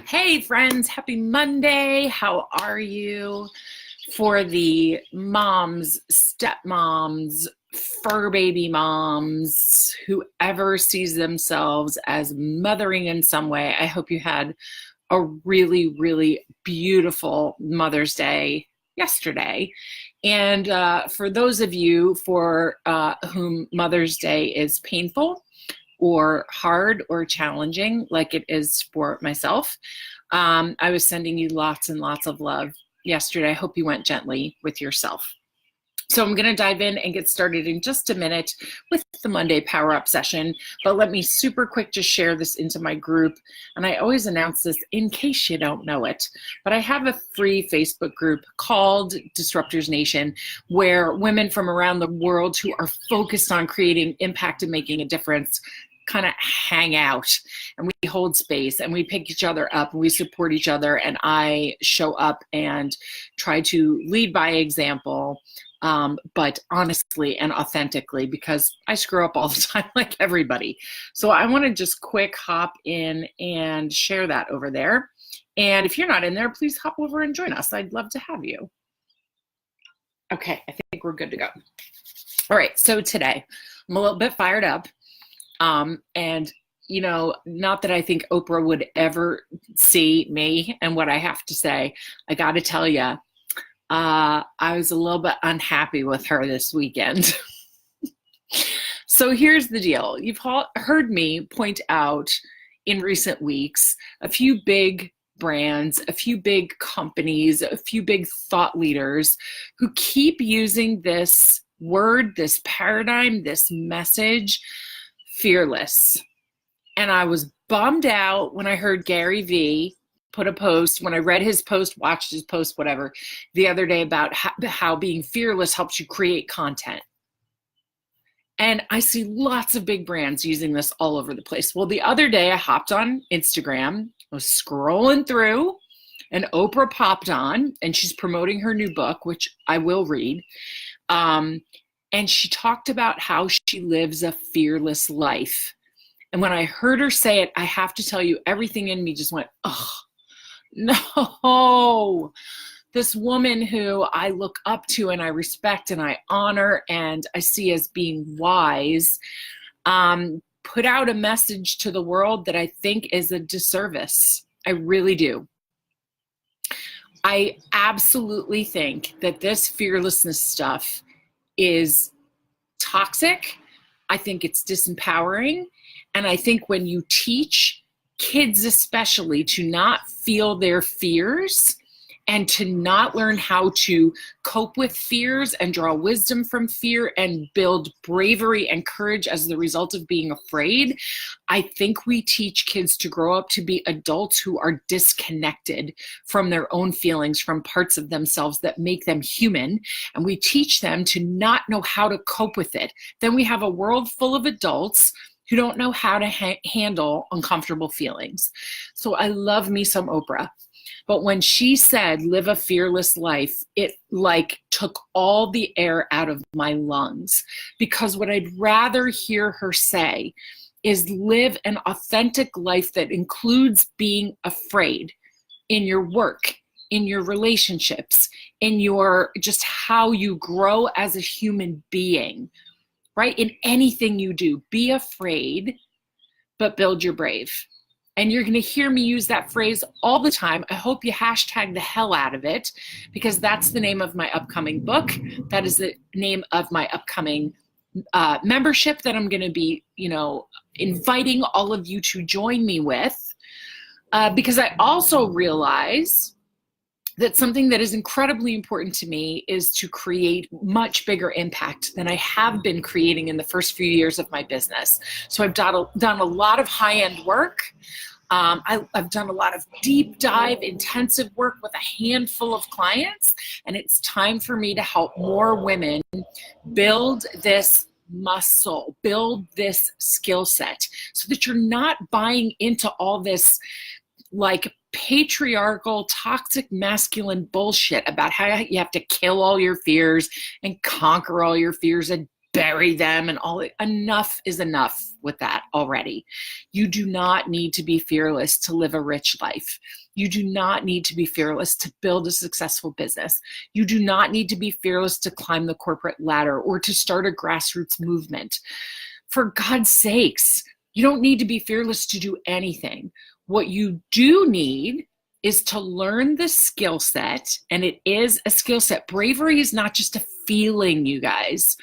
Hey friends, happy Monday. How are you? For the moms, stepmoms, fur baby moms, whoever sees themselves as mothering in some way, I hope you had a really, really beautiful Mother's Day yesterday. And for those of you for whom Mother's Day is painful, or hard or challenging like it is for myself. I was sending you lots and lots of love yesterday. I hope you went gently with yourself. So I'm going to dive in and get started in just a minute with the Monday Power Up session, but let me super quick just share this into my group. And I always announce this in case you don't know it, but I have a free Facebook group called Disruptors Nation, where women from around the world who are focused on creating impact and making a difference kind of hang out, and we hold space and we pick each other up and we support each other, and I show up and try to lead by example, but honestly and authentically, because I screw up all the time like everybody. So I want to just quick hop in and share that over there. And if you're not in there, please hop over and join us. I'd love to have you. Okay, I think we're good to go. All right, so today I'm a little bit fired up. And you know, not that I think Oprah would ever see me and what I have to say. I got to tell you, I was a little bit unhappy with her this weekend. So here's the deal. You've heard me point out in recent weeks a few big brands, a few big companies, a few big thought leaders who keep using this word, this paradigm, this message, fearless. And I was bummed out when I heard Gary Vee put a post, when I read his post, watched his post, whatever, the other day about how being fearless helps you create content. And I see lots of big brands using this all over the place. Well, the other day I hopped on Instagram, I was scrolling through, and Oprah popped on, and she's promoting her new book, which I will read. And she talked about how she lives a fearless life. And when I heard her say it, I have to tell you, everything in me just went, oh, no. This woman who I look up to and I respect and I honor and I see as being wise, put out a message to the world that I think is a disservice. I really do. I absolutely think that this fearlessness stuff is toxic. I think it's disempowering. And I think when you teach kids especially to not feel their fears and to not learn how to cope with fears and draw wisdom from fear and build bravery and courage as the result of being afraid, I think we teach kids to grow up to be adults who are disconnected from their own feelings, from parts of themselves that make them human, and we teach them to not know how to cope with it. Then we have a world full of adults who don't know how to handle uncomfortable feelings. So I love me some Oprah. But when she said, live a fearless life, it like took all the air out of my lungs. Because what I'd rather hear her say is live an authentic life that includes being afraid in your work, in your relationships, in your just how you grow as a human being, right? In anything you do, be afraid, but build your brave. And you're going to hear me use that phrase all the time. I hope you hashtag the hell out of it, because that's the name of my upcoming book. That is the name of my upcoming membership that I'm going to be, inviting all of you to join me with, because I also realize that something that is incredibly important to me is to create much bigger impact than I have been creating in the first few years of my business. So I've done a lot of high-end work. I've done a lot of deep dive, intensive work with a handful of clients, and it's time for me to help more women build this muscle, build this skill set, so that you're not buying into all this like patriarchal, toxic, masculine bullshit about how you have to kill all your fears and conquer all your fears and bury them and all. Enough is enough with that already. You do not need to be fearless to live a rich life. You do not need to be fearless to build a successful business. You do not need to be fearless to climb the corporate ladder or to start a grassroots movement. For God's sakes, you don't need to be fearless to do anything. What you do need is to learn the skill set, and it is a skill set. Bravery is not just a feeling, you guys.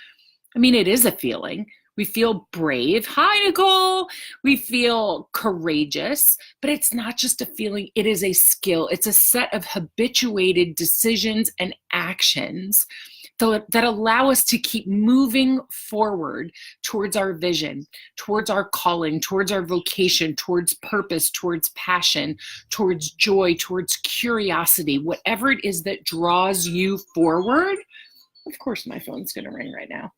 I mean, it is a feeling. We feel brave. Hi, Nicole. We feel courageous, but it's not just a feeling. It is a skill. It's a set of habituated decisions and actions that allow us to keep moving forward towards our vision, towards our calling, towards our vocation, towards purpose, towards passion, towards joy, towards curiosity, whatever it is that draws you forward. Of course, my phone's going to ring right now.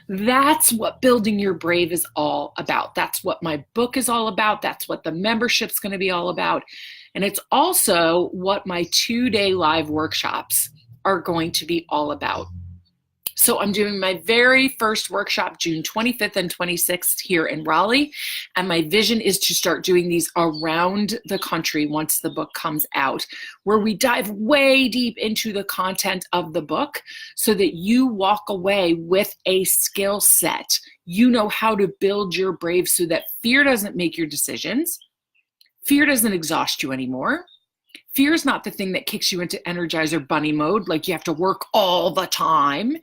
That's what Building Your Brave is all about. That's what my book is all about. That's what the membership's going to be all about. And it's also what my 2-day live workshops are going to be all about. So I'm doing my very first workshop June 25th and 26th here in Raleigh. And my vision is to start doing these around the country once the book comes out, where we dive way deep into the content of the book so that you walk away with a skill set. You know how to build your brave so that fear doesn't make your decisions. Fear doesn't exhaust you anymore. Fear is not the thing that kicks you into Energizer Bunny mode, like you have to work all the time.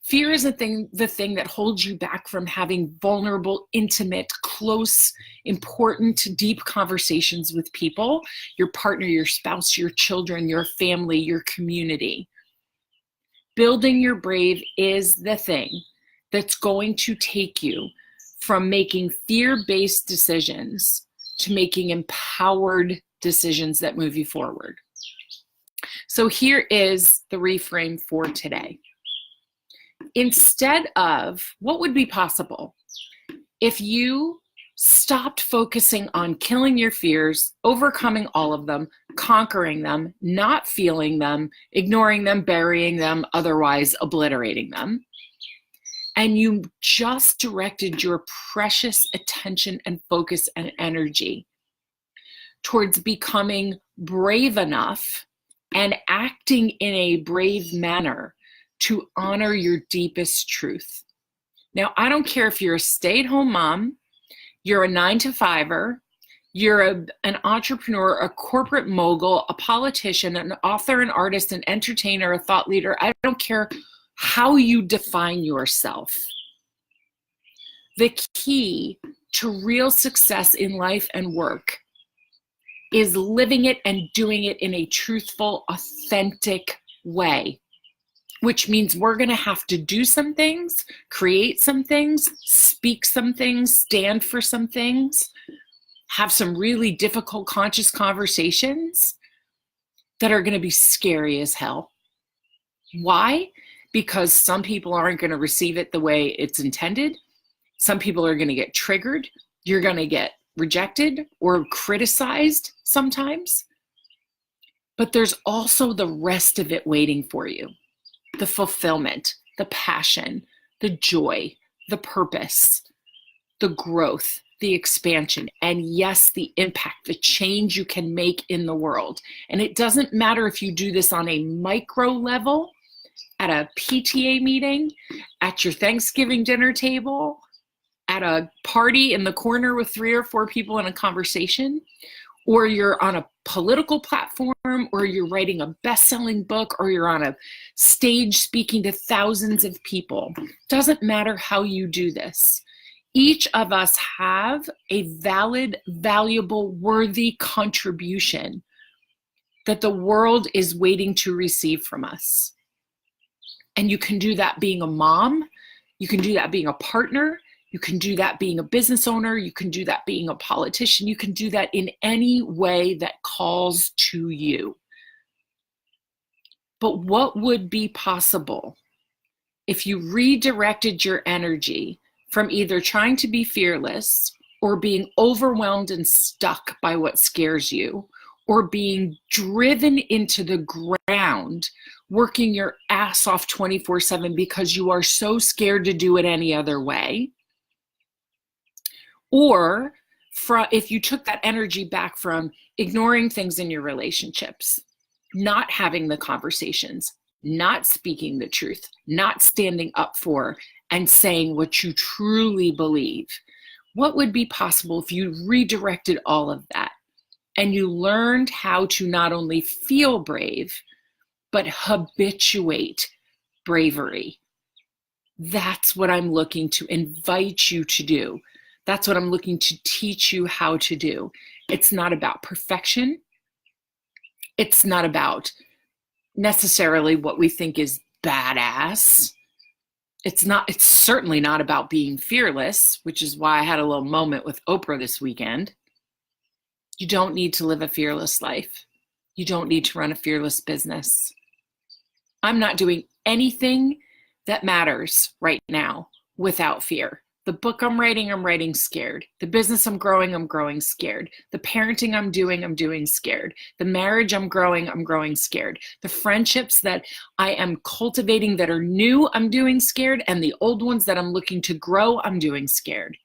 Fear is the thing that holds you back from having vulnerable, intimate, close, important, deep conversations with people, your partner, your spouse, your children, your family, your community. Building your brave is the thing that's going to take you from making fear-based decisions to making empowered decisions that move you forward. So here is the reframe for today. Instead of what would be possible if you stopped focusing on killing your fears, overcoming all of them, conquering them, not feeling them, ignoring them, burying them, otherwise obliterating them, and you just directed your precious attention and focus and energy towards becoming brave enough and acting in a brave manner to honor your deepest truth. Now, I don't care if you're a stay-at-home mom, you're a 9-to-5er, you're an entrepreneur, a corporate mogul, a politician, an author, an artist, an entertainer, a thought leader. I don't care how you define yourself. The key to real success in life and work is living it and doing it in a truthful, authentic way, which means we're going to have to do some things, create some things, speak some things, stand for some things, have some really difficult conscious conversations that are going to be scary as hell. Why? Because some people aren't going to receive it the way it's intended. Some people are going to get triggered. You're going to get rejected or criticized sometimes. But there's also the rest of it waiting for you. The fulfillment, the passion, the joy, the purpose, the growth, the expansion, and yes, the impact, the change you can make in the world. And it doesn't matter if you do this on a micro level, at a PTA meeting, at your Thanksgiving dinner table, at a party in the corner with 3 or 4 people in a conversation, or you're on a political platform, or you're writing a best-selling book, or you're on a stage speaking to thousands of people. Doesn't matter how you do this. Each of us have a valid, valuable, worthy contribution that the world is waiting to receive from us. And you can do that being a mom, you can do that being a partner, you can do that being a business owner, you can do that being a politician, you can do that in any way that calls to you. But what would be possible if you redirected your energy from either trying to be fearless or being overwhelmed and stuck by what scares you, or being driven into the ground working your ass off 24/7 because you are so scared to do it any other way. Or if you took that energy back from ignoring things in your relationships, not having the conversations, not speaking the truth, not standing up for and saying what you truly believe, what would be possible if you redirected all of that and you learned how to not only feel brave, but habituate bravery? That's what I'm looking to invite you to do. That's what I'm looking to teach you how to do. It's not about perfection. It's not about necessarily what we think is badass. It's certainly not about being fearless, which is why I had a little moment with Oprah this weekend. You don't need to live a fearless life. You don't need to run a fearless business. I'm not doing anything that matters right now without fear. The book I'm writing scared. The business I'm growing scared. The parenting I'm doing scared. The marriage I'm growing scared. The friendships that I am cultivating that are new, I'm doing scared. And the old ones that I'm looking to grow, I'm doing scared.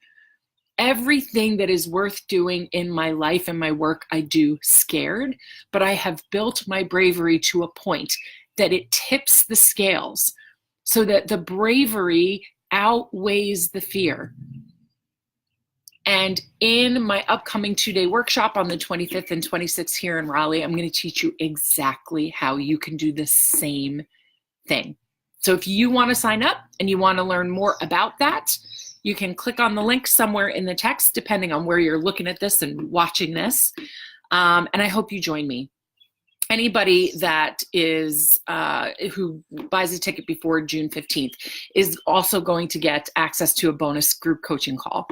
Everything that is worth doing in my life and my work, I do scared. But I have built my bravery to a point that it tips the scales so that the bravery outweighs the fear. And in my upcoming 2-day workshop on the 25th and 26th here in Raleigh, I'm going to teach you exactly how you can do the same thing. So if you want to sign up and you want to learn more about that, you can click on the link somewhere in the text, depending on where you're looking at this and watching this. And I hope you join me. Anybody that is who buys a ticket before June 15th is also going to get access to a bonus group coaching call.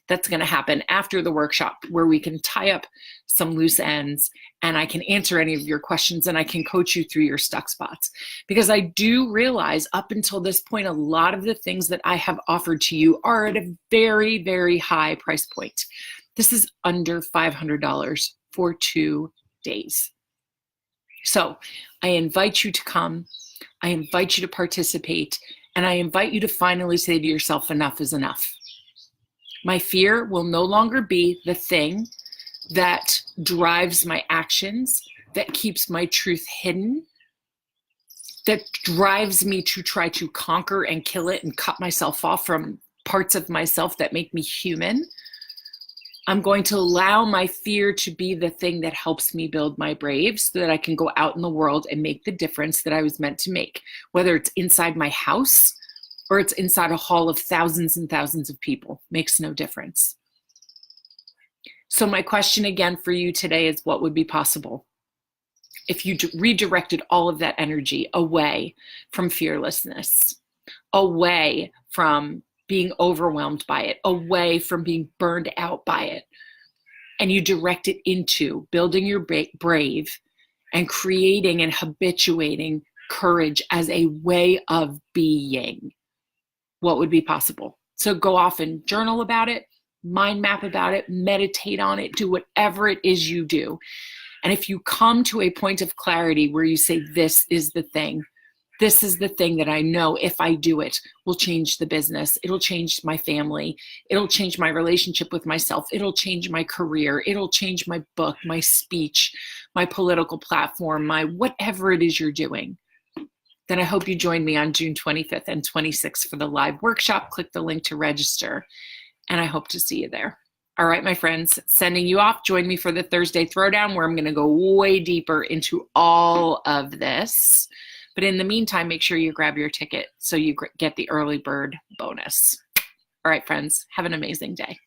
That's going to happen after the workshop, where we can tie up some loose ends and I can answer any of your questions and I can coach you through your stuck spots. Because I do realize up until this point, a lot of the things that I have offered to you are at a very, very high price point. This is under $500 for 2 days. So I invite you to come, I invite you to participate, and I invite you to finally say to yourself, enough is enough. My fear will no longer be the thing that drives my actions, that keeps my truth hidden, that drives me to try to conquer and kill it and cut myself off from parts of myself that make me human. I'm going to allow my fear to be the thing that helps me build my brave so that I can go out in the world and make the difference that I was meant to make, whether it's inside my house or it's inside a hall of thousands and thousands of people. Makes no difference. So my question again for you today is, what would be possible if you redirected all of that energy away from fearlessness, away from being overwhelmed by it, away from being burned out by it, and you direct it into building your brave and creating and habituating courage as a way of being? What would be possible? So go off and journal about it, mind map about it, meditate on it, do whatever it is you do. And if you come to a point of clarity where you say, this is the thing that I know if I do it will change the business, it'll change my family, it'll change my relationship with myself, it'll change my career, it'll change my book, my speech, my political platform, my whatever it is you're doing, then I hope you join me on June 25th and 26th for the live workshop. Click the link to register, and I hope to see you there. All right, my friends, sending you off. Join me for the Thursday Throwdown, where I'm going to go way deeper into all of this. But in the meantime, make sure you grab your ticket so you get the early bird bonus. All right, friends, have an amazing day.